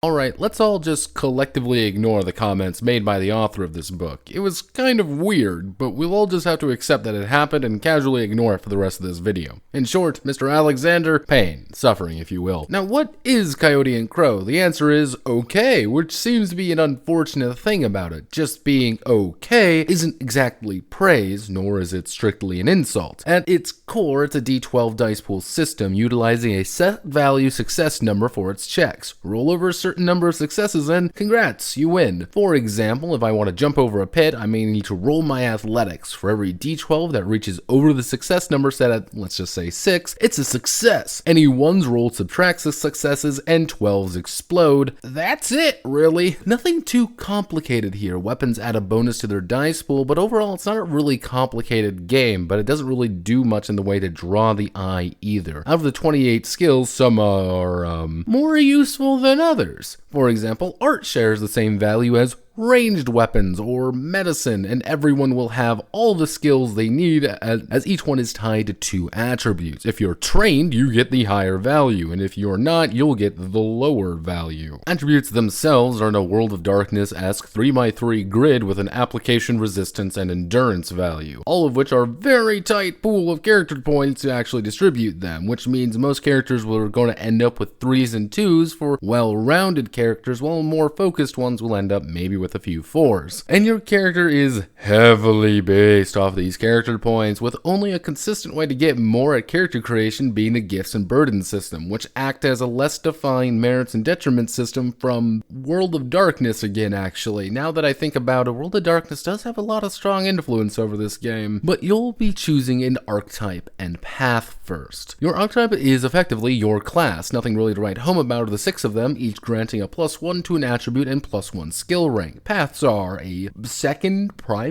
Alright, let's all just collectively ignore the comments made by the author of this book. It was kind of weird, but we'll all just have to accept that it happened and casually ignore it for the rest of this video. In short, Mr. Alexander, pain, suffering if you will. Now what is Coyote Crow? The answer is okay, which seems to be an unfortunate thing about it. Just being okay isn't exactly praise, nor is it strictly an insult. At its core, it's a D12 dice pool system utilizing a set value success number for its checks. Roll over a certain number of successes and congrats, you win. For example, if I want to jump over a pit, I may need to roll my athletics. For every D12 that reaches over the success number set at, let's just say 6, it's a success. Any 1s rolled subtracts the successes and 12s explode. That's it, really. Nothing too complicated here. Weapons add a bonus to their dice pool, but overall it's not a really complicated game, but it doesn't really do much in the way to draw the eye either. Out of the 28 skills, some are more useful than others. For example, art shares the same value as ranged weapons or medicine, and everyone will have all the skills they need as each one is tied to 2 attributes. If you're trained, you get the higher value, and if you're not, you'll get the lower value. Attributes themselves are in a World of Darkness-esque 3x3 grid with an application resistance and endurance value, all of which are very tight pool of character points to actually distribute them, which means most characters are going to end up with 3s and 2s for well-rounded characters, while more focused ones will end up maybe with a few 4s. And your character is heavily based off these character points, with only a consistent way to get more at character creation being the gifts and burdens system, which act as a less defined merits and detriments system from World of Darkness again, actually. Now that I think about it, World of Darkness does have a lot of strong influence over this game, but you'll be choosing an archetype and path first. Your archetype is effectively your class, nothing really to write home about of the 6 of them, each granting a +1 to an attribute and +1 skill rank. Paths are a secondary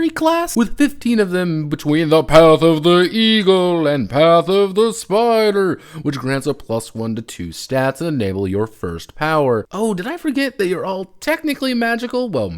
class, with 15 of them between the Path of the Eagle and Path of the Spider, which grants a +1 to 2 stats and enable your first power. Oh, did I forget that you're all technically magical? Well,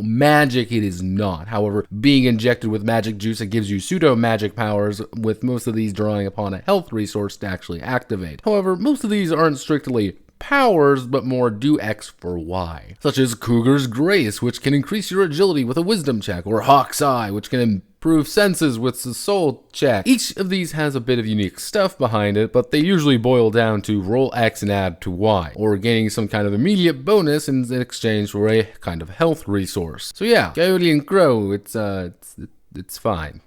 magic it is not. However, being injected with magic juice, it gives you pseudo-magic powers, with most of these drawing upon a health resource to actually activate. However, most of these aren't strictly powers, but more do X for Y, such as Cougar's Grace, which can increase your agility with a wisdom check, or Hawk's Eye, which can improve senses with the soul check. Each of these has a bit of unique stuff behind it, but they usually boil down to roll X and add to Y, or gaining some kind of immediate bonus in exchange for a kind of health resource. So yeah, Coyote Crow, it's fine.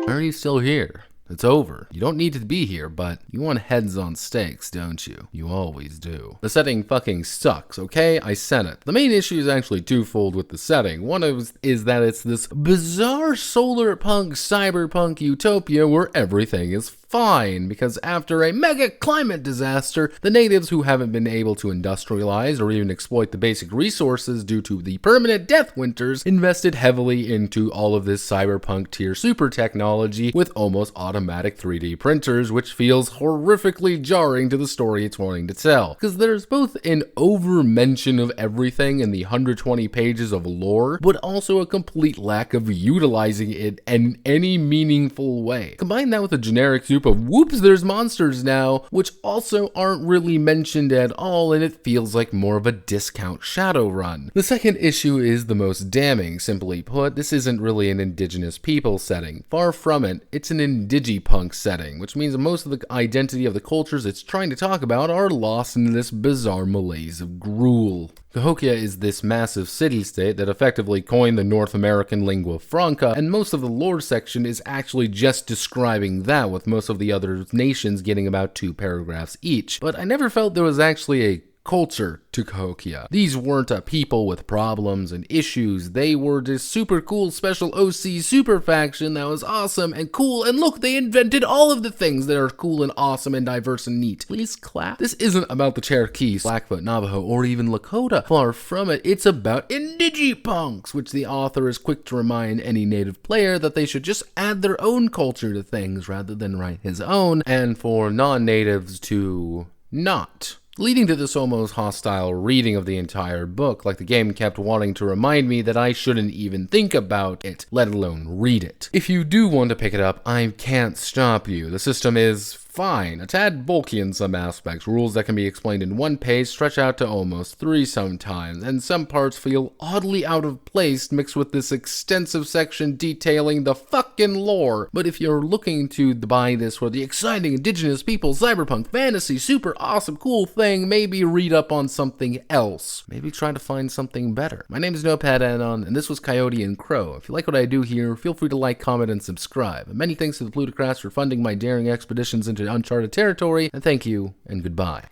Why are you still here? It's over. You don't need to be here, but you want heads on stakes, don't you? You always do. The setting fucking sucks, okay? I said it. The main issue is actually twofold with the setting. One is that it's this bizarre solar punk cyberpunk utopia where everything is fine, because after a mega climate disaster, the natives who haven't been able to industrialize or even exploit the basic resources due to the permanent death winters invested heavily into all of this cyberpunk tier super technology with almost automatic 3D printers, which feels horrifically jarring to the story it's wanting to tell. Because there's both an over mention of everything in the 120 pages of lore, but also a complete lack of utilizing it in any meaningful way. Combine that with a generic super of whoops, there's monsters now, which also aren't really mentioned at all, and it feels like more of a discount Shadowrun. The second issue is the most damning. Simply put, this isn't really an indigenous people setting. Far from it, it's an indigipunk setting, which means most of the identity of the cultures it's trying to talk about are lost in this bizarre malaise of gruel. Cahokia is this massive city-state that effectively coined the North American lingua franca, and most of the lore section is actually just describing that, with most of the other nations getting about 2 paragraphs each. But I never felt there was actually a culture to Cahokia. These weren't a people with problems and issues. They were this super cool special OC super faction that was awesome and cool, and look, they invented all of the things that are cool and awesome and diverse and neat. Please clap. This isn't about the Cherokee, Blackfoot, Navajo, or even Lakota. Far from it. It's about indigipunks, which the author is quick to remind any native player that they should just add their own culture to things rather than write his own, and for non-natives to not leading to this almost hostile reading of the entire book, like the game kept wanting to remind me that I shouldn't even think about it, let alone read it. If you do want to pick it up, I can't stop you. The system is fine, a tad bulky in some aspects. Rules that can be explained in one page stretch out to almost 3 sometimes, and some parts feel oddly out of place mixed with this extensive section detailing the fucking lore. But if you're looking to buy this for the exciting indigenous people, cyberpunk, fantasy, super awesome, cool thing, maybe read up on something else. Maybe try to find something better. My name is Notepad, and this was Coyote Crow. If you like what I do here, feel free to like, comment, and subscribe. And many thanks to the Plutocrats for funding my daring expeditions into uncharted territory, and thank you, and goodbye.